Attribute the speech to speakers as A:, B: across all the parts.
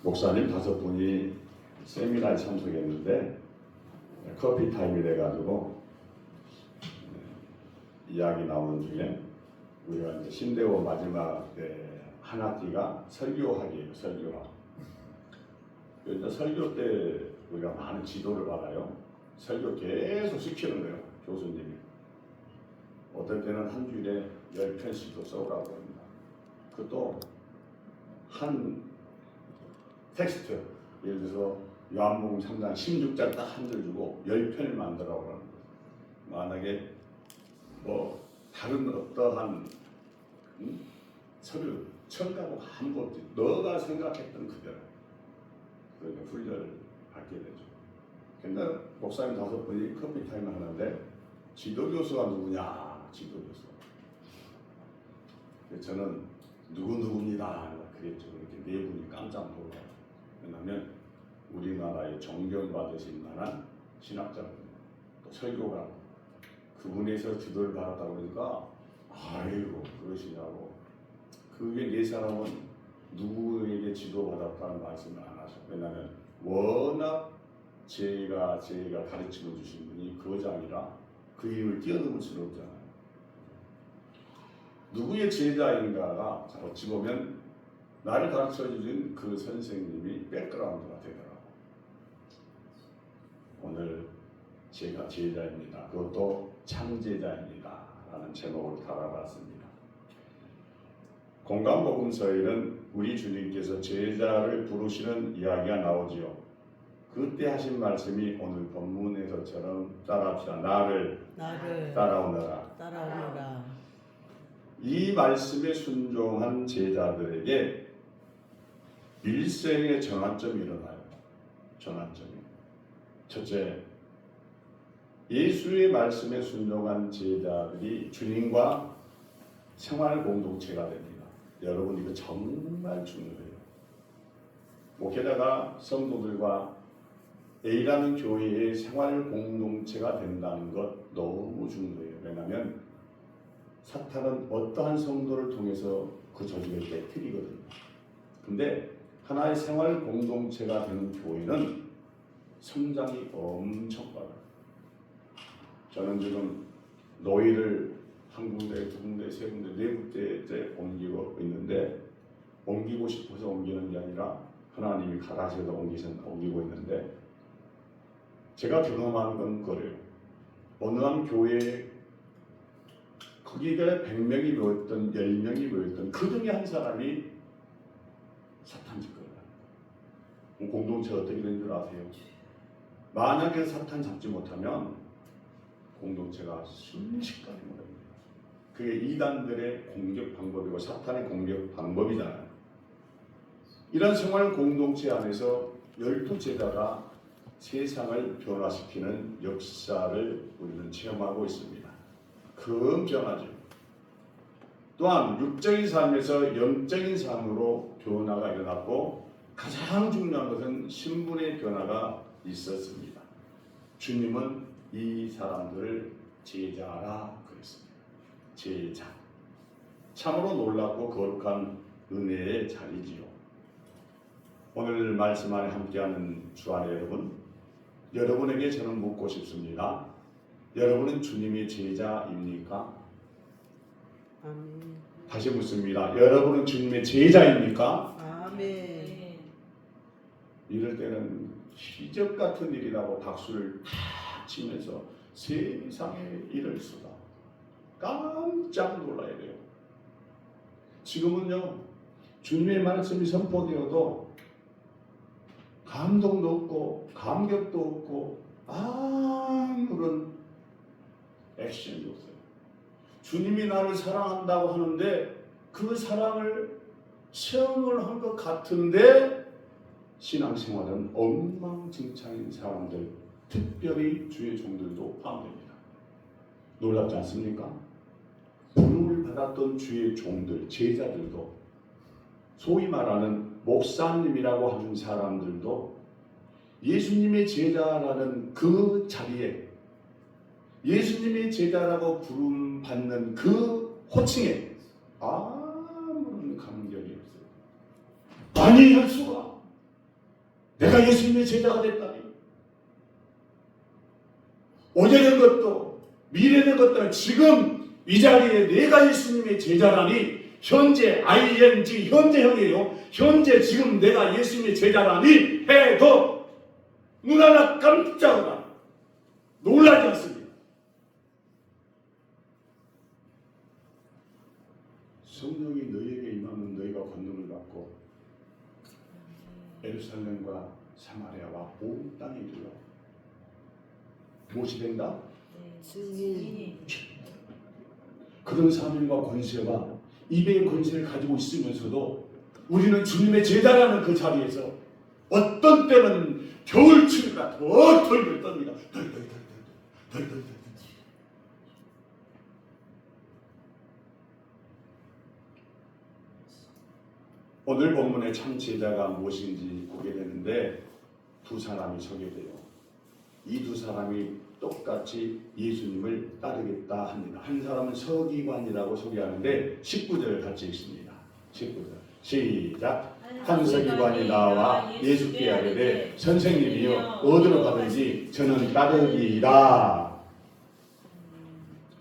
A: 목사님 5분이 세미나에 참석했는데 커피 타임이 돼가지고 이야기 나오는 중에 우리가 이제 신대호 마지막 한 학기가 설교학이에요. 설교학. 그래서 설교 때 우리가 많은 지도를 받아요. 설교 계속 시키는 거예요. 교수님이. 어떨 때는 한 주일에 10편씩도 써오라고 합니다. 그것도 한 텍스트, 예를 들어서 요한복음 3장 16장 딱 한 줄 주고 10편을 만들라고 하는 거예요. 만약에 뭐 다른 어떠한 서류 첨가고 아무것도 없지. 너가 생각했던 그대로 그렇게 훈련을 받게 되죠. 근데 목사님 5분이 커피 타임을 하는데 지도교수가 누구냐? 지도교수. 저는 누구입니다. 그랬죠. 이렇게 4분이 깜짝 놀라요. 왜냐하면 우리나라에 존경받으실 만한 신학자분, 또 설교가 그분에서 지도를 받았다고 그러니까 아이고 그러시냐고. 그게 4사람은 누구에게 지도받았다는 말씀을 안 하셔. 왜냐하면 워낙 제가 가르치고 주신 분이 거장이라 그 힘을 뛰어넘을 수는 없잖아요. 누구의 제자인가가 어찌 보면 나를 가르쳐 주신 그 선생님이 백그라운드가 되더라고. 오늘 제가 제자입니다. 그것도 참제자입니다. 라는 제목으로 다뤄봤습니다. 공감복음서에는 우리 주님께서 제자를 부르시는 이야기가 나오지요. 그때 하신 말씀이 오늘 본문에서처럼 따라합시다. 나를 따라오너라. 이 말씀에 순종한 제자들에게 일생의 전환점이 일어나요. 전환점이. 첫째, 예수의 말씀에 순종한 제자들이 주님과 생활 공동체가 됩니다. 여러분 이거 정말 중요해요. 목회자가 성도들과 A라는 교회의 생활 공동체가 된다는 것 너무 중요해요. 왜냐하면 사탄은 어떠한 성도를 통해서 그 조직을 깨뜨리거든요. 근데 하나의 생활 공동체가 되는 교회는 성장이 엄청 빨라요. 저는 지금 노예를 한 군데, 2군데, 3군데, 4군데 옮기고 있는데 옮기고 싶어서 옮기는 게 아니라 하나님이 가라셔서 옮기고 있는데 제가 경험한 건 그래요. 어느 한 교회에 거기가 100명이 모였던 10명이 모였던 그 중에 한 사람이 사탄 짓거리다. 공동체가 어떻게 된 줄 아세요? 만약에 사탄 잡지 못하면 공동체가 순식간에 무너집니다. 그게 이단들의 공격 방법이고 사탄의 공격 방법이잖아요. 이런 생활 공동체 안에서 12제자가 세상을 변화시키는 역사를 우리는 체험하고 있습니다. 큰 변화죠. 또한 육적인 삶에서 영적인 삶으로 변화가 일어났고 가장 중요한 것은 신분의 변화가 있었습니다. 주님은 이 사람들을 제자라 그랬습니다. 제자. 참으로 놀랍고 거룩한 은혜의 자리지요. 오늘 말씀 안에 함께하는 주안의 여러분, 여러분에게 저는 묻고 싶습니다. 여러분은 주님의 제자입니까?
B: 아멘.
A: 다시 묻습니다. 여러분은 주님의 제자입니까?
B: 아멘.
A: 이럴 때는 기적 같은 일이라고 박수를 탁 치면서 세상의 일을 쓰다 깜짝 놀라야 돼요. 지금은요, 주님의 말씀이 선포되어도 감동도 없고 감격도 없고 아무런 액션이 없어요. 주님이 나를 사랑한다고 하는데 그 사랑을 체험을 한 것 같은데 신앙생활은 엉망진창인 사람들, 특별히 주의 종들도 포함됩니다. 놀랍지 않습니까? 부름을 받았던 주의 종들, 제자들도 소위 말하는 목사님이라고 하는 사람들도 예수님의 제자라는 그 자리에 예수님의 제자라고 부름받는 그 호칭에 아무런 감격이 없어요. 아니 할 수가. 내가 예수님의 제자가 됐다니. 오래된 것도 미래된 것도 지금 이 자리에 내가 예수님의 제자라니, 현재 ing 현재형이에요. 현재 지금 내가 예수님의 제자라니 해도 눈 하나 깜짝 놀라지 않습니다. 성령이 너희에게 임하면 너희가 권능을 받고 예루살렘과 사마리아와 온 땅에 이르러 무엇이 된다?
B: 증인.
A: 그런 사명과 권세와 입의 권세를 가지고 있으면서도 우리는 주님의 제자라는 그 자리에서 어떤 때는 겨울추위가 더 덜덜 떱니다. 덜덜. 오늘 본문의 참 제자가 무엇인지 보게 되는데 두 사람이 소개돼요. 이 두 사람이 똑같이 예수님을 따르겠다 합니다. 한 사람은 서기관이라고 소개하는데 19절 같이 읽습니다. 19절 시작. 한 서기관이 나와 예수께 이르되 선생님이여 어디로 가든지 저는 따르리이다.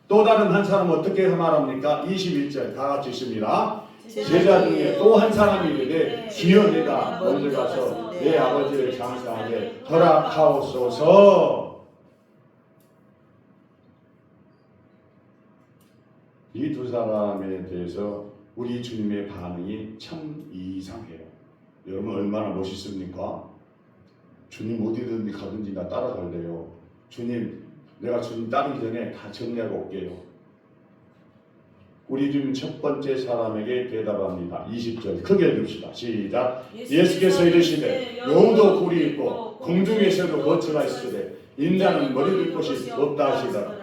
A: 또 다른 한 사람은 어떻게 말합니까? 21절 다 같이 읽습니다. 제자 중에 또 한 사람이 이르되 주여 내가 먼저 가서 내 아버지를 장사하게 허락하옵소서. 이 두 사람에 대해서 우리 주님의 반응이 참 이상해요. 여러분 얼마나 멋있습니까? 주님 어디든지 가든지 나 따라갈래요. 주님 내가 주님 따르기 전에 다 정리하고 올게요. 우리 주님 첫 번째 사람에게 대답합니다. 20절 크게 읽읍시다. 시작. 예수께서 이르시되 여우도 굴이 있고 공중에서도 거처가 있으되 인자는 머리 둘 곳이 없다 하시더라.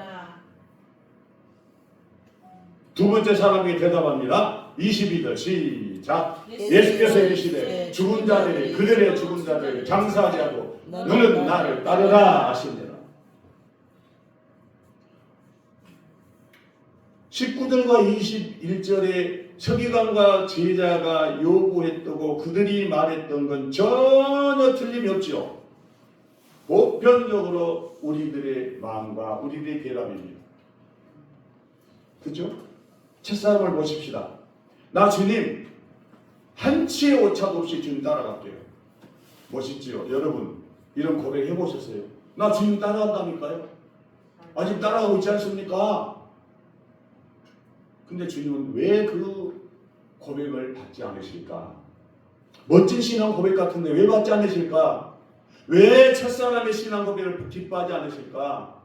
A: 두 번째 사람에게 대답합니다. 22절 시작. 예수께서 이르시되 죽은 자들이 그들의 죽은 자들을 장사하게 하고 너는 나를 따르라 하시니라. 19절과 21절에 서기관과 제자가 요구했고 그들이 말했던 건 전혀 틀림이 없죠. 보편적으로 우리들의 마음과 우리들의 대답입니다. 그렇죠? 첫사람을 보십시다. 나 주님 한 치의 오차도 없이 주님 따라갈게요. 멋있지요? 여러분 이런 고백 해보셨어요? 나 주님 따라간다니까요? 아직 따라가고 있지 않습니까? 근데 주님은 왜 그 고백을 받지 않으실까? 멋진 신앙 고백 같은데 왜 받지 않으실까? 왜 첫사람의 신앙 고백을 기뻐하지 않으실까?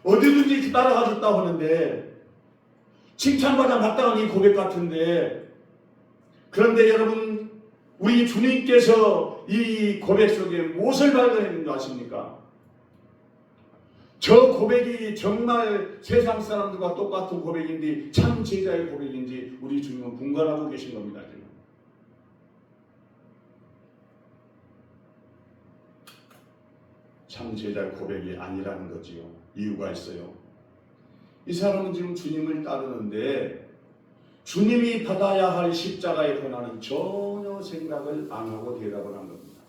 A: 어디든지 따라가겠다고 하는데 칭찬받아 마땅한 이 고백 같은데, 그런데 여러분 우리 주님께서 이 고백 속에 무엇을 발견했는지 아십니까? 저 고백이 정말 세상 사람들과 똑같은 고백인지 참 제자의 고백인지 우리 주님은 분간하고 계신 겁니다. 지금. 참 제자의 고백이 아니라는 거지요. 이유가 있어요. 이 사람은 지금 주님을 따르는데 주님이 받아야 할 십자가의 권한은 전혀 생각을 안 하고 대답을 한 겁니다.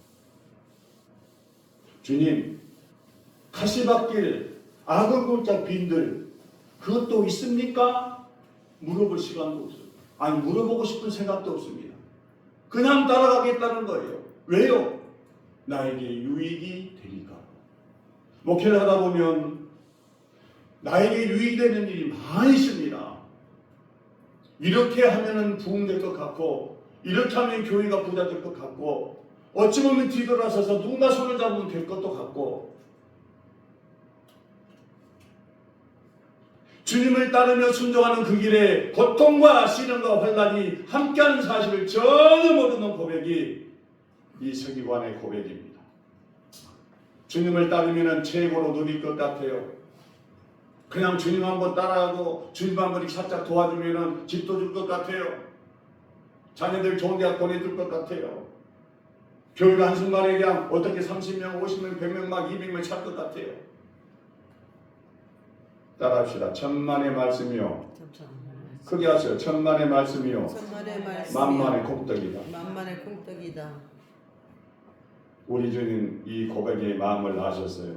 A: 주님, 가시밭길, 아글골짝 빈들 그것도 있습니까? 물어볼 시간도 없어요. 아니 물어보고 싶은 생각도 없습니다. 그냥 따라가겠다는 거예요. 왜요? 나에게 유익이 되니까. 목회를 하다 보면 나에게 유익되는 일이 많이 있습니다. 이렇게 하면은 부흥될 것 같고, 이렇게 하면 교회가 부자 될 것 같고, 어찌 보면 뒤돌아서서 누군가 손을 잡으면 될 것도 같고, 주님을 따르며 순종하는 그 길에 고통과 시련과 환난이 함께하는 사실을 전혀 모르는 고백이 이 서기관의 고백입니다. 주님을 따르면 최고로 누릴 것 같아요. 그냥 주님 한번 따라하고 주님 한번 살짝 도와주면 집도 줄 것 같아요. 자녀들 좋은 대학 보내줄 것 같아요. 교회가 한순간에 그냥 어떻게 30명, 50명, 100명, 막 200명 찰 것 같아요. 따라합시다. 천만의 말씀이요. 크게 하세요. 천만의 말씀이요.
B: 천만의 말씀.
A: 만만의 콩떡이다.
B: 만만의 콩떡이다.
A: 우리 주님 이 고백의 마음을 아셨어요.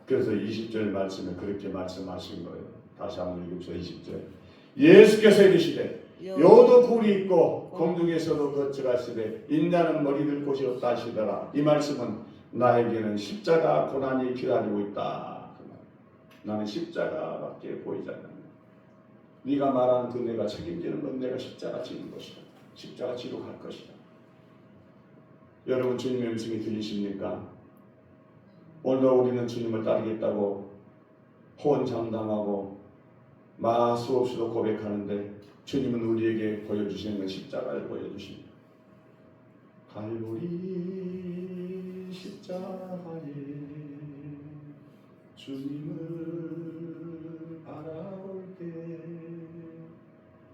A: 그래서 20절 말씀에 그렇게 말씀하신 거예요. 다시 한번 읽읍시다. 20절. 예수께서 이르시되 여도 굴이 있고 공중에서도 거쳐가시되 인자는 머리 들 곳이 없다 하시더라. 이 말씀은 나에게는 십자가 고난이 기다리고 있다. 나는 십자가밖에 보이지 않는다. 네가 말하는 그 내가 책임지는 건 내가 십자가 지는 것이다. 십자가 지러 갈 것이다. 여러분 주님의 음성이 들리십니까? 오늘도 우리는 주님을 따르겠다고 호언장담하고 수없이도 고백하는데 주님은 우리에게 보여주시는 건 십자가를 보여주십니다. 갈보리 십자가에 주님을 바라볼 때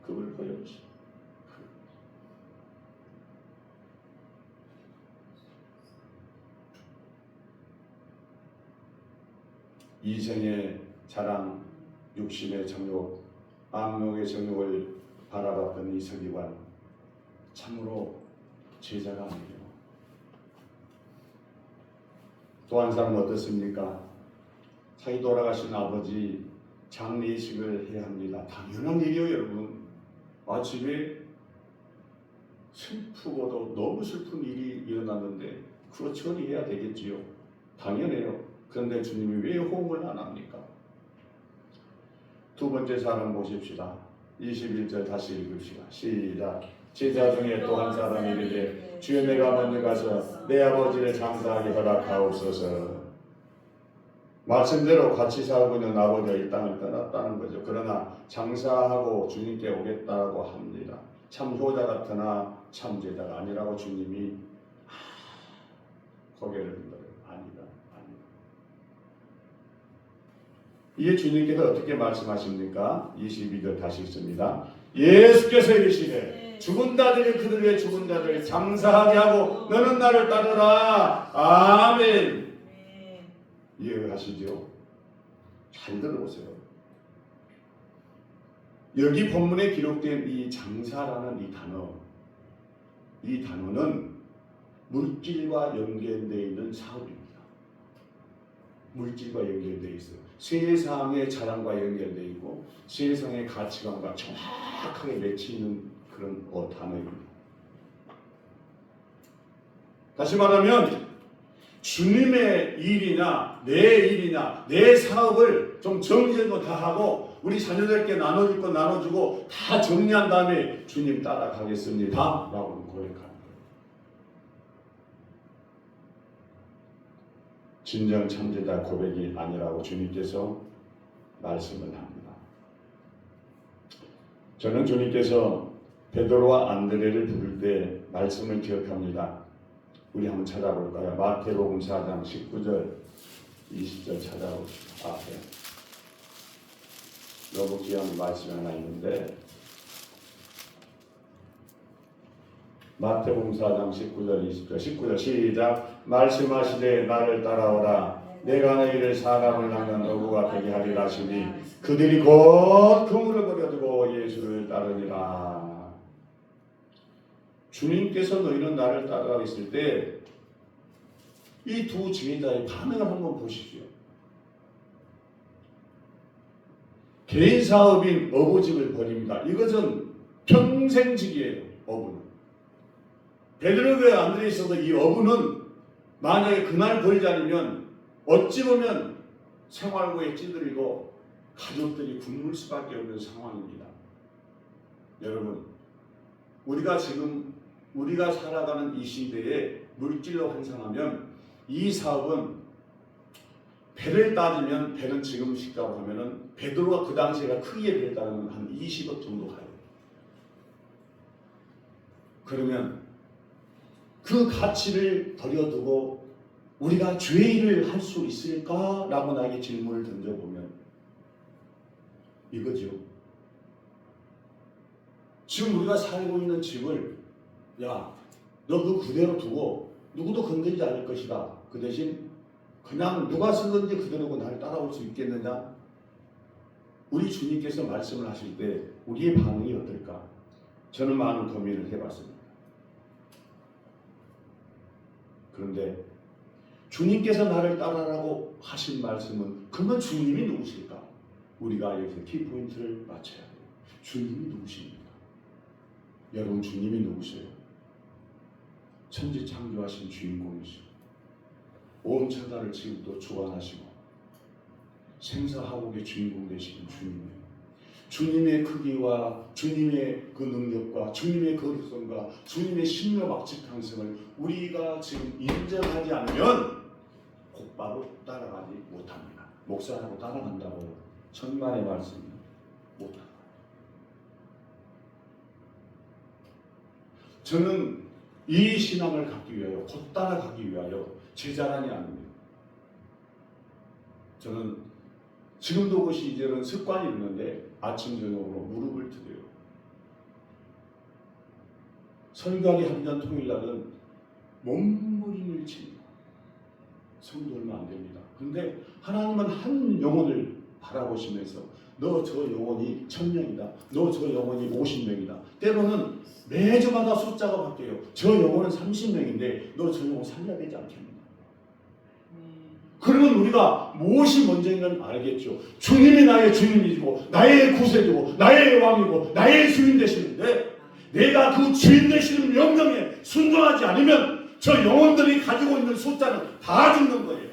A: 그걸 보여주십니다. 이생의 자랑, 육신의 정욕, 안목의 정욕을 바라봤던 이 서기관, 참으로 제자가 아니에요. 또 한 사람은 어떻습니까? 자기 돌아가신 아버지 장례식을 해야 합니다. 당연한 일이에요, 여러분. 집에 슬프고도 너무 슬픈 일이 일어났는데 그거 처리해야 되겠지요. 당연해요. 그런데 주님이 왜 호응을 안 합니까? 두 번째 사람 보십시다. 21절 다시 읽읍시다. 시작. 제자 중에 또 한 사람이 이르되 주여 내가 먼저 가서 내 아버지를 장사하게 허락하옵소서. 말씀대로 같이 살고 있는 아버지가 이 땅을 떠났다는 거죠. 그러나 장사하고 주님께 오겠다고 합니다. 참 효자 같으나 참 제자가 아니라고 주님이 고개를 든 거예요. 아니다. 이에 주님께서 어떻게 말씀하십니까? 22절 다시 읽습니다. 예수께서 이르시되 죽은 자들이 그들 위해 죽은 자들을 장사하게 하고 너는 나를 따르라. 아멘. 이해하시죠? 잘 들어보세요. 여기 본문에 기록된 이 장사라는 이 단어는 물질과 연결되어 있는 사업입니다. 물질과 연결되어 있어요. 세상의 자랑과 연결되어 있고 세상의 가치관과 정확하게 맺혀 있는 그런 단어입니다. 다시 말하면 주님의 일이나 내 사업을 좀 정리도 다 하고 우리 자녀들께 나눠줄 거 나눠주고 다 정리한 다음에 주님 따라가겠습니다 라고 고백하는 거예요. 진정 참제자 고백이 아니라고 주님께서 말씀을 합니다. 저는 주님께서 베드로와 안드레를 부를 때 말씀을 기억합니다. 우리 한번 찾아볼까요? 마태복음 4장 19절 20절 찾아봅시다. 앞에 너무 귀한 말씀이 하나 있는데 마태복음 4장 19절 20절 19절 시작. 말씀하시되 나를 따라오라 내가 너희를 사람을 낳는 어부가 되게 하리라 하시니 그들이 곧 그물을 버려두고 예수를 따르니라. 주님께서 너희는 나를 따라가고 있을 때 이 두 제자의 반응을 한번 보십시오. 개인 사업인 어부직을 버립니다. 이것은 평생직이에요. 어부는. 베드로와 안드레에 있어서 이 어부는 만약에 그날 버리지 않으면 어찌 보면 생활고에 찌들이고 가족들이 굶을 수밖에 없는 상황입니다. 여러분, 우리가 살아가는 이 시대에 물질로 환산하면 이 사업은 배를 따지면 배는 지금 시가로 하면은 베드로가 그 당시에가 크기에 배를 따르면 한 20억 정도 가요. 그러면 그 가치를 버려두고 우리가 죄의 일을 할 수 있을까라고 나에게 질문을 던져보면 이거죠. 지금 우리가 살고 있는 집을 야, 너 그 그대로 두고 누구도 건드리지 않을 것이다. 그 대신 그냥 누가 쓰든지 그대로 날 따라올 수 있겠느냐? 우리 주님께서 말씀을 하실 때 우리의 반응이 어떨까? 저는 많은 고민을 해봤습니다. 그런데 주님께서 나를 따라라고 하신 말씀은 그러면 주님이 누구실까? 우리가 여기서 키포인트를 맞춰야 돼요. 주님이 누구십니까? 여러분 주님이 누구세요? 천지 창조하신 주인공이시고 온 천하를 지금도 주관하시고 생사하복의 주인공 되시는 주님이에요. 주님의 크기와 주님의 그 능력과 주님의 거룩성과 주님의 신묘박측강성을 우리가 지금 인정하지 않으면 곧바로 따라가지 못합니다. 목사라고 따라간다고 천만의 말씀이 못합니다. 저는 이 신앙을 갖기 위하여 곧 따라가기 위하여 제 자랑이 아닙니다. 저는 지금도 그것이 이제는 습관이 있는데 아침 저녁으로 무릎을 드려요. 설교하기 하기 전 토요일날은 몸부림을 칩니다. 성도 얼마 안 됩니다. 그런데 하나님은 한 영혼을 바라보시면서 너 저 영혼이 1000명이다. 너 저 영혼이 50명이다. 때로는 매주마다 숫자가 바뀌어요. 저 영혼은 30명인데 너 저 영혼 살려야 되지 않겠는가? 그러면 우리가 무엇이 먼저인가는 알겠죠. 주님이 나의 주님이고 나의 구세주고 나의 왕이고 나의 주인 되시는데 내가 그 주인 되시는 명령에 순종하지 않으면 저 영혼들이 가지고 있는 숫자는 다 죽는 거예요.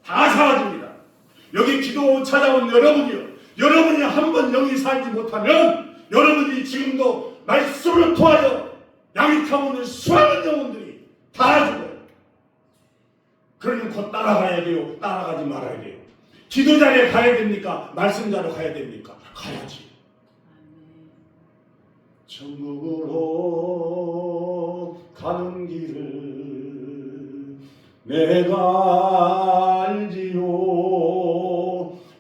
A: 다 사라집니다. 여기 기도 찾아온 여러분이요. 여러분이 한번 영이 살지 못하면 여러분이 지금도 말씀을 통하여 양육하고 있는 수많은 영혼들이 다 죽어요. 그러면 곧 따라가야 돼요? 따라가지 말아야 돼요? 기도 자리에 가야 됩니까? 말씀 자리에 가야 됩니까? 가야지. 천국으로 가는 길을 내가 알지요.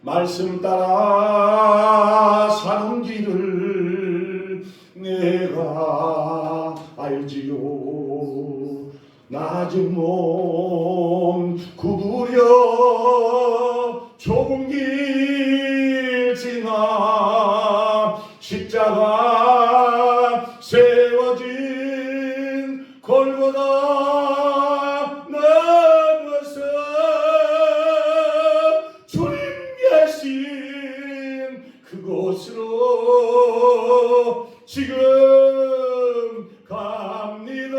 A: 말씀 따라 사는 길을 내가 알지요. 낮은 몸 구부려 좁은 길 지나 십자가 세워진 골고다 넘어서 주님 계신 그곳으로 지금 갑니다.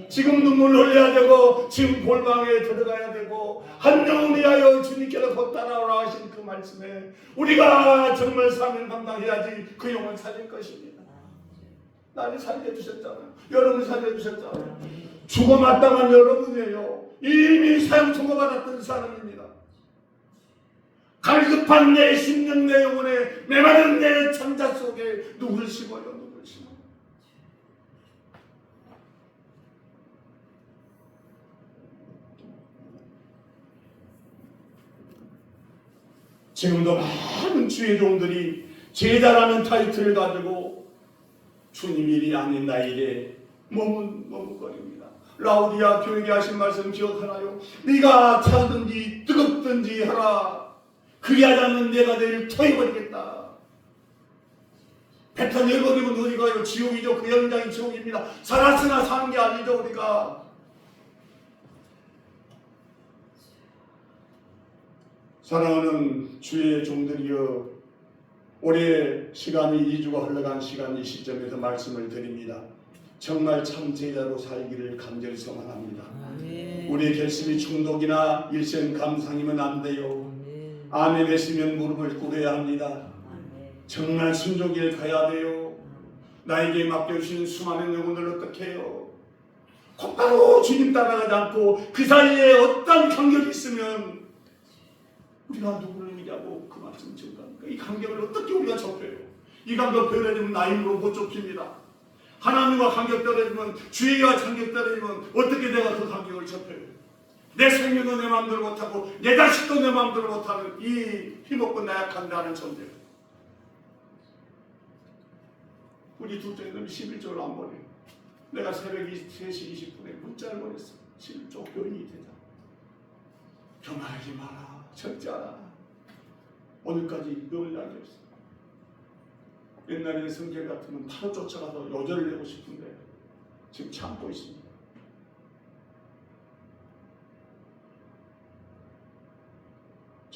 A: 지금 눈물 흘려야 되고 지금 골방에 들어가야 되고 한 영혼 위하여 주님께서 곧 따라오라 하신 그 말씀에 우리가 정말 사명 감당해야지 그 영혼 살릴 것입니다. 나를 살려주셨잖아요. 여러분 살려주셨잖아요. 죽어 마땅한 여러분이에요. 이미 사형 통고받았던 사람입니다. 갈급한 내 심령 내 영혼에 메마른 내 창자 속에 누굴 심어요. 누굴 심어요. 지금도 많은 주의 종들이 제자라는 타이틀을 가지고 주님 일이 아닌 나 일에 머뭇거립니다. 라우디아 교회에 하신 말씀 기억하나요? 네가 차든지 뜨겁든지 하라. 그리하지 않는 내가 내일 토해버리겠다. 배탄 열버리면 어디 가요? 지옥이죠. 그 현장이 지옥입니다. 살았으나 사는 게 아니죠. 우리가 사랑하는 주의 종들이여, 올해 시간이 2주가 흘러간 시간 이 시점에서 말씀을 드립니다. 정말 참 제자로 살기를 간절히 소망합니다. 우리의 결심이 중독이나 일생 감상이면 안 돼요. 아멘 했으면 무릎을 꿇어야 합니다. 정말 순종길 가야 돼요. 나에게 맡겨주신 수많은 영혼들 어떻게 해요? 곧바로 주님 따라가지 않고 그 사이에 어떤 간격이 있으면 우리가 누구를 믿냐고 그 말씀 증거합니까? 이 간격을 어떻게 우리가 좁혀요? 이 간격 떨어지면 나 힘으로 못 좁힙니다. 하나님과 간격 떨어지면, 주의와 간격 떨어지면 어떻게 내가 그 간격을 좁혀요? 내 생명도 내 마음대로 못하고 내 자식도 내 마음대로 못하는 이 힘없고 나약한 나는 존재. 우리 둘째 놈이 11조를 안 보내요. 내가 새벽 3시 20분에 문자를 보냈어. 11조 교인이 되자. 교만하지 마라. 절제하라. 오늘까지 늘 남겨있어요. 옛날에는 성질 같으면 바로 쫓아가서 요절을 내고 싶은데 지금 참고 있습니다.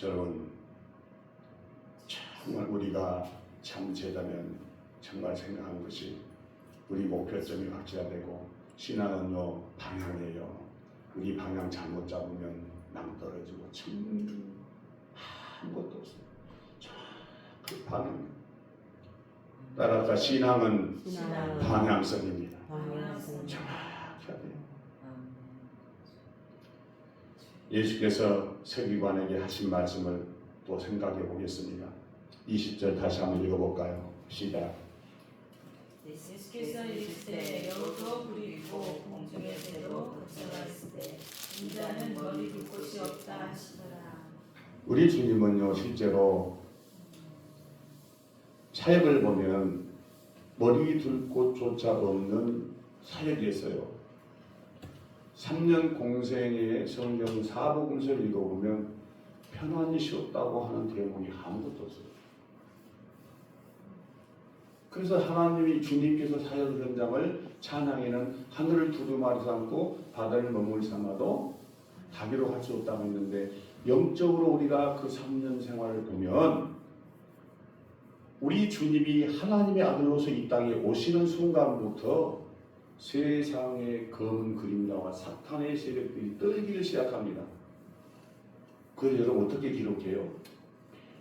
A: 여러분, 정말 우리가 참 제자면 정말 생각하는 것이 우리 목표점이 확실화되고 신앙은요 방향이에요. 우리 방향 잘못 잡으면 낭떨어지고 참 아무것도 없어요. 그 방향. 따라서 신앙은 방향성입니다. 정확해야 돼요. 예수께서 서기관에게 하신 말씀을 또 생각해 보겠습니다. 20절 다시 한번 읽어볼까요? 시작.
B: 예수께서 이르시되 여우도 불이 있고 공중의 새도 걷혀가 있으되 인자는 머리 둘 곳이 없다 하시더라.
A: 우리 주님은요 실제로 사역을 보면 머리 둘 곳조차 없는 사역이었어요. 3년 공생의 성경 사복음서를 읽어보면 편안히 쉬었다고 하는 대목이 아무것도 없어요. 그래서 하나님이 주님께서 사역 현장을 찬양에는 하늘을 두루마리 삼고 바다를 먹물 삼아도 다기로 할 수 없다고 했는데 영적으로 우리가 그 3년 생활을 보면 우리 주님이 하나님의 아들로서 이 땅에 오시는 순간부터 세상의 검은 그림자와 사탄의 세력들이 떨기를 시작합니다. 그래서 여러분 어떻게 기록해요?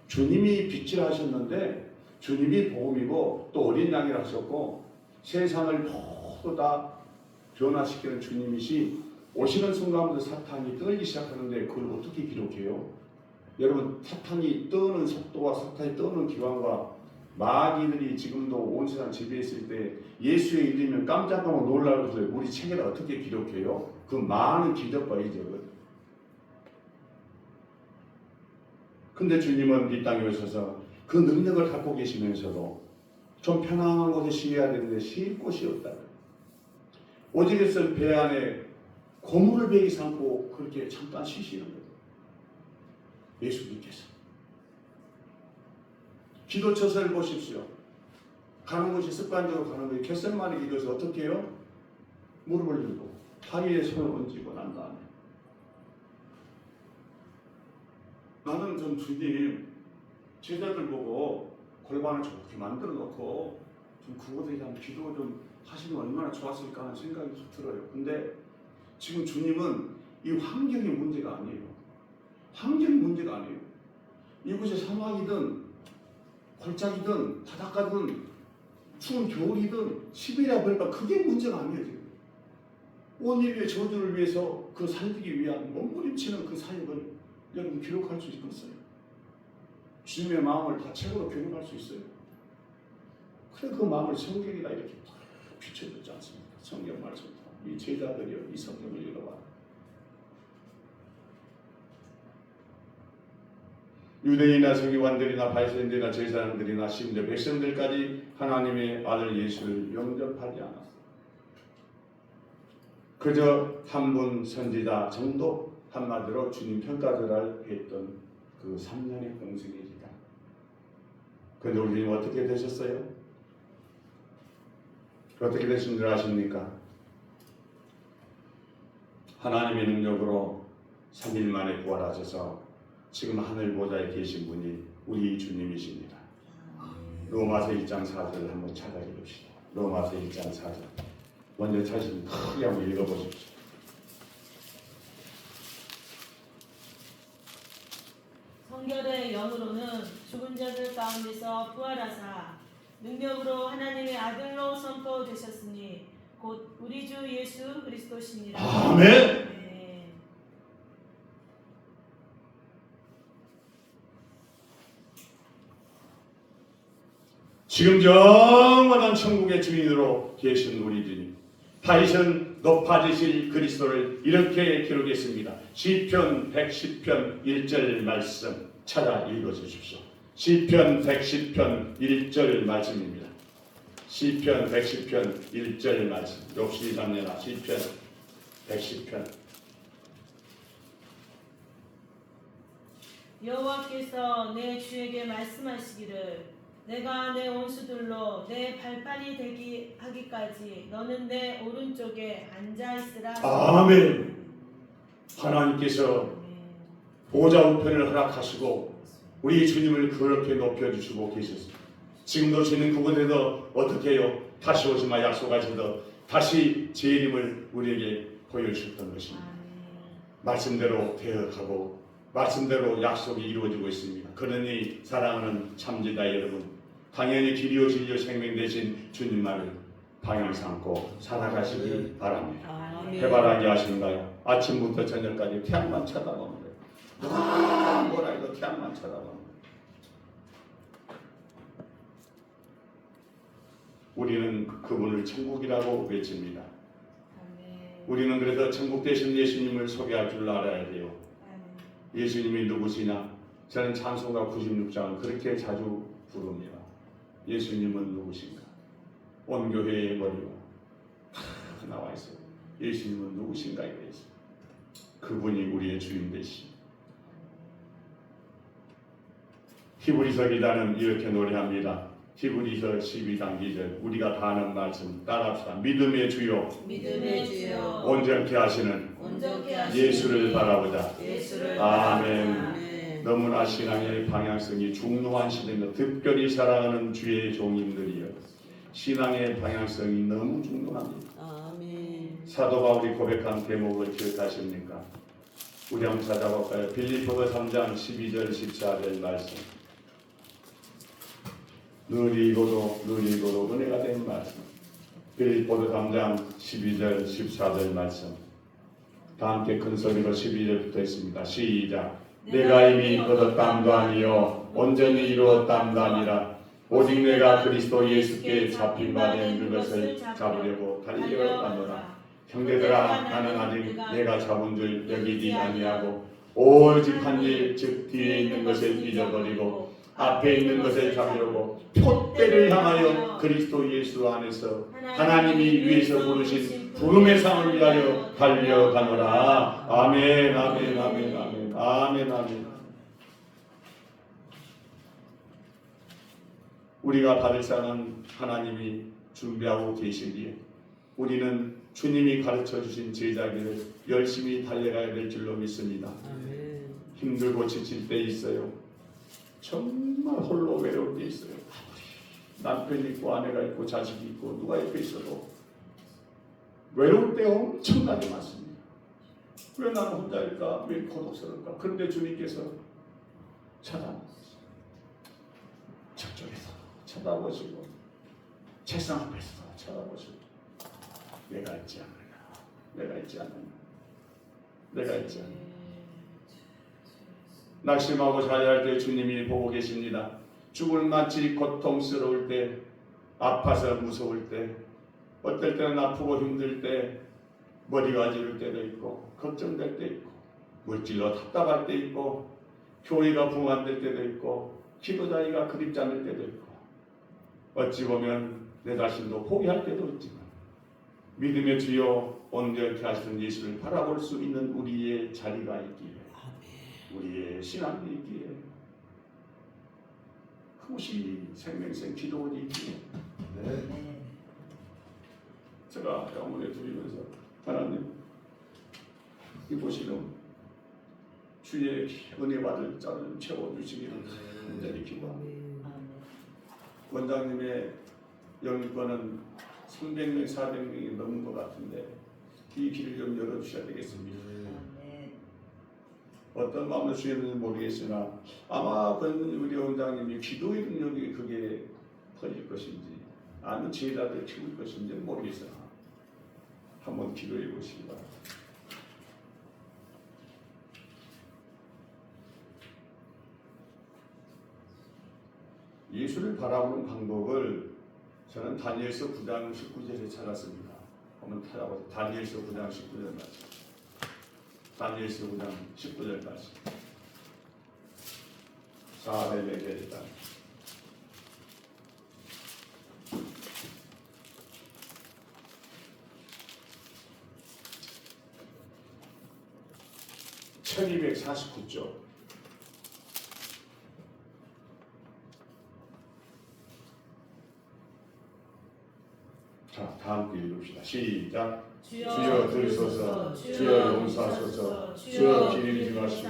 A: 주님이 빛을 하셨는데 주님이 복음이고 또 어린 양이라 하셨고 세상을 모두 다 변화시키는 주님이시 오시는 순간부터 사탄이 떨기 시작하는데 그걸 어떻게 기록해요? 여러분 사탄이 떠는 속도와 사탄이 떠는 기관과 마귀들이 지금도 온 세상 지배했을 때 예수의 이름이면 깜짝깜짝 놀라고 해서 우리 책에다 어떻게 기록해요? 그 많은 기적과 이적을. 근데 주님은 이 땅에 오셔서 그 능력을 갖고 계시면서도 좀 편안한 곳에 쉬어야 되는데 쉴 곳이 없다. 오직에서 배 안에 고물을 베기 삼고 그렇게 잠깐 쉬시는 거예요. 예수님께서. 기도처서를 보십시오. 가는 곳이 습관적으로 가는 거예요. 겟세마네 기도에서 어떻게 해요? 무릎을 들고 다리에 손을 얹고 난 다음에 나는 좀 주님 제자들 보고 골반을 좋게 만들어 놓고 좀 그곳에 대한 기도 좀 하시면 얼마나 좋았을까 하는 생각이 좀 들어요. 근데 지금 주님은 이 환경이 문제가 아니에요. 환경이 문제가 아니에요. 이곳이 사막이든 골짜기든 바닷가든 추운 겨울이든 시베리아 벌과 그게 문제가 아니에요. 지금 온 인류의 저주를 위해서 그 살리기 위한 몸부림치는 그 사역을 여러분 기록할 수 있겠어요? 주님의 마음을 다 책으로 기록할 수 있어요? 그래 그 마음을 성경이다 이렇게 비춰줬지 않습니까? 성경 말씀 이 제자들이요 이 성경을 읽어봐. 유대인이나 서기관들이나 바리새인들이나 제사장들이나 심지어 백성들까지 하나님의 아들 예수를 영접하지 않았어요. 그저 한 분 선지자 정도 한마디로 주님 평가절하를 했던 그 3년의 공생애입니다. 그런데 우리 주님 어떻게 되셨어요? 어떻게 되신 줄 아십니까? 하나님의 능력으로 3일 만에 부활하셔서 지금 하늘 보좌에 계신 분이 우리 주님이십니다. 로마서 1장 4절을 한번 찾아 읽읍시다. 로마서 1장 4절. 먼저 찾으시면 크게 한번 읽어보십시오.
B: 성결의 영으로는 죽은 자들 가운데서 부활하사 능력으로 하나님의 아들로 선포되셨으니 곧 우리 주 예수 그리스도시니라.
A: 아멘.
B: 네.
A: 지금 영원한 천국의 주인으로 계신 우리 주님, 다윗은 높아지실 그리스도를 이렇게 기록했습니다. 시편 110편 1절 말씀 찾아 읽어주십시오. 시편 110편 1절 말씀입니다. 시편 110편 1절 말씀. 욕심이 담내라. 시편 110편.
B: 여호와께서 내 주에게 말씀하시기를 내가 내 원수들로 내 발판이 되기 하기까지 너는 내 오른쪽에 앉아 있으라.
A: 아멘. 하나님께서 보좌 우편을 허락하시고 우리 주님을 그렇게 높여주시고 계셨습니다. 지금도 주님 그곳에서 어떻게 해요? 다시 오시마 약속하셔서 다시 제 이름을 우리에게 보여주셨던 것입니다. 말씀대로 대역하고 말씀대로 약속이 이루어지고 있습니다. 그러니 사랑하는 참지다 여러분, 당연히 길이요 진리요 생명 되신 주님만을 방향 삼고 살아가시기 바랍니다. 해바라기 하신가요? 아침부터 저녁까지 태양만 쳐다보는 거예요. 누가 뭐라 해도 태양만 쳐다보는 거예요. 우리는 그분을 천국이라고 외칩니다. 우리는 그래서 천국 되신 예수님을 소개할 줄 알아야 돼요. 예수님이 누구시냐? 저는 찬송가 96장을 그렇게 자주 부릅니다. 예수님은 누구신가? 온 교회의 머리가 다 나와 있어요. 예수님은 누구신가에 대해서. 그분이 우리의 주인 되시. 히브리서 기자는 이렇게 노래합니다. 히브리서 12장 2절 우리가 다 아는 말씀 따라합시다. 믿음의 주요 온전케 하시는 예수를 바라보자. 아멘. 너무나 신앙의 방향성이 중요한 시대입니다. 특별히 사랑하는 주의 종인들이여 신앙의 방향성이 너무 중요합니다. 사도 바울이 고백한 대목을 기억하십니까? 우리 한번 찾아볼까요? 빌립보서 3장 12절 14절 말씀. 늘 읽어도 은혜가 된 말씀. 빌립보서 3장 12절 14절 말씀. 다 함께 큰 소리로 12절부터 있습니다. 시작. 내가 이미 얻었담도 아니요 온전히 이루었담도 아니라 오직 내가 그리스도 예수께 잡힌 바 된 그것을 잡으려고 달려가노라. 형제들아 나는 아직 내가 잡은 줄 여기지 아니하고 오직 한 일 즉 뒤에 있는 것을 잊어버리고 앞에 있는 것을 잡으려고 표대를 향하여 그리스도 예수 안에서 하나님이 위에서 부르신 부름의 상을 위하여 달려가노라. 아멘 아멘 아멘 아멘 아멘 아멘. 우리가 받을 상은 하나님이 준비하고 계시기에 우리는 주님이 가르쳐 주신 제자기를 열심히 달려가야 될 줄로 믿습니다. 힘들고 지칠 때 있어요. 정말 홀로 외로울 때 있어요. 남편이 있고 아내가 있고 자식이 있고 누가 옆에 있어도 외로울 때 엄청나게 많습니다. 왜 나는 혼자일까? 왜 고독스러울까? 그런데 주님께서 저쪽에서 쳐다보시고 책상 앞에서 쳐다보시고 내가 있지 않느냐, 내가 있지 않느냐, 내가 있지 않느냐. 낙심하고 자유할 때 주님이 보고 계십니다. 죽을 맛이 고통스러울 때, 아파서 무서울 때, 어떨 때는 아프고 힘들 때, 머리가 아질 때도 있고, 걱정될 때 있고, 물질로 답답할 때 있고, 교회가 붕괴될 때도 있고, 기도자리가 그립지 않을 때도 있고, 어찌 보면 내 자신도 포기할 때도 있지만, 믿음의 주여 온전케 하시는 예수를 바라볼 수 있는 우리의 자리가 있기에, 우리의 신앙이 있기에, 그것이 생명생 기도원이 있기에, 제가 영혼에 드리면서 하나님 이곳이는 주의 은혜 받을 자를 채워주시기를 간절히 기도합니다. 원장님의 영입권은 300명, 400명이 넘은 것 같은데 이 길을 좀 열어주셔야 되겠습니다. 어떤 마음으로 주셨는지 모르겠으나 아마 우리 원장님이 기도의 능력이 그게 퍼질 것인지 아니면 제자들 키울 것인지 모르겠으나 한번 기도해 보시기 바랍니다. 예수를 바라보는 방법을 저는 다니엘서 9장 19절에 찾았습니다. 한번 찾아보세요. 다니엘서 9장 19절 말씀. 다니엘서 9장 19절 말씀. 400의 땅. (1249쪽) 자, 다 함께 읽읍시다. 시작.
B: 주여
A: 주여 들으소서. 주여 용서하소서. 주여 길을 주하시고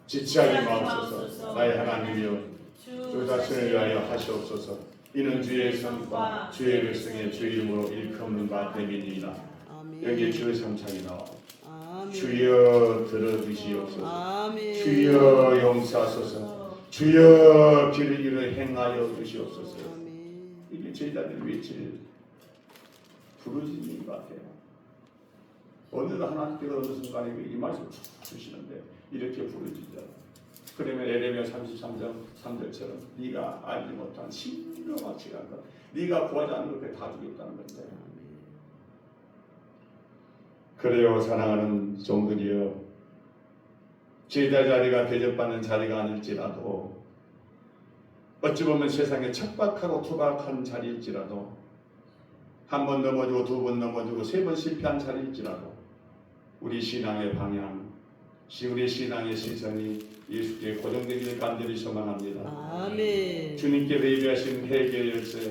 A: 지체하지 마옵소서. 나의 하나님이여 주 자신을 위하여 하시옵소서. 이는 주의 성과 주의 백성의 주 이름으로 일컫는 바 됨이니이다. 여기 주의 성창이 나와. 주여 들어주시옵소서. 주여 용서하소서. 주여 길을 이루어 행하여 주시옵소서. 이게 제자들 외칠 부르짖는 것 같아요. 어느 하나님께서 어느 순간에 이 말씀 주시는데 이렇게 부르짖자. 그러면 에레미야 33장 3절처럼 네가 알지 못한 신령한 시간과 네가 구하지 않는 것에 다 주겠다는 건데. 그래요, 사랑하는 종들이여, 제자 자리가 대접받는 자리가 아닐지라도, 어찌 보면 세상에 척박하고 투박한 자리일지라도, 한 번 넘어지고 두 번 넘어지고 세 번 실패한 자리일지라도 우리 신앙의 방향, 우리 신앙의 시선이 예수께 고정되기를 간절히 소망합니다.
C: 아멘.
A: 주님께서 예비하신 회개 열쇠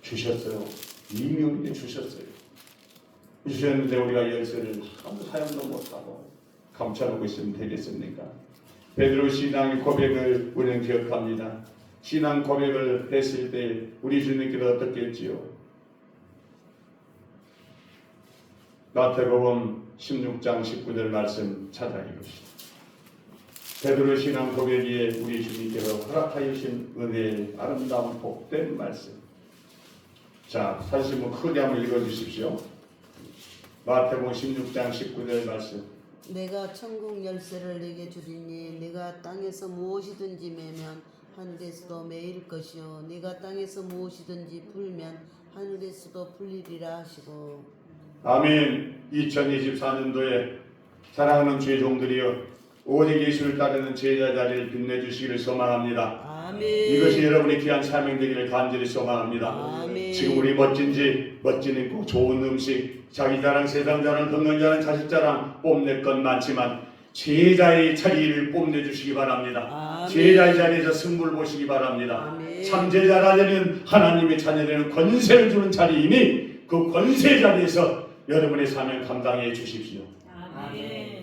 A: 주셨어요. 이미 우리에게 주셨어요. 주셨는데 우리가 열쇠를 아무 사용도 못하고 감춰놓고 있으면 되겠습니까? 베드로 신앙의 고백을 우리는 기억합니다. 신앙 고백을 했을 때 우리 주님께서 어떻게 했지요? 마태복음 16장 19절 말씀 찾아 읽읍시다. 베드로 신앙 고백에 우리 주님께서 허락하여 주신 은혜의 아름다운 복된 말씀. 자, 사실 뭐 크게 한번 읽어주십시오. 마태복음 16장 19절 말씀.
C: 내가 천국 열쇠를 내게 주리니 네가 땅에서 무엇이든지 매면 하늘에서도 매일 것이요 네가 땅에서 무엇이든지 풀면 하늘에서도 풀리리라 하시고.
A: 아멘. 2024년도에 사랑하는 주의 종들이여, 오직 예수를 따르는 제자 자리를 빛내주시기를 소망합니다.
C: 아멘.
A: 이것이 여러분의 귀한 사명 되기를 간절히 소망합니다.
C: 아멘.
A: 지금 우리 멋진 있고 좋은 음식, 자기 자랑, 세상 자랑, 건강 자랑, 자식 자랑 뽐낼 것 많지만 제자의 자리를 뽐내주시기 바랍니다.
C: 아멘.
A: 제자의 자리에서 승부를 보시기 바랍니다.
C: 아멘.
A: 참 제자라는 하나님의 자녀들은 권세를 주는 자리이니 그 권세 자리에서 여러분의 사명 감당해 주십시오.
B: 아멘.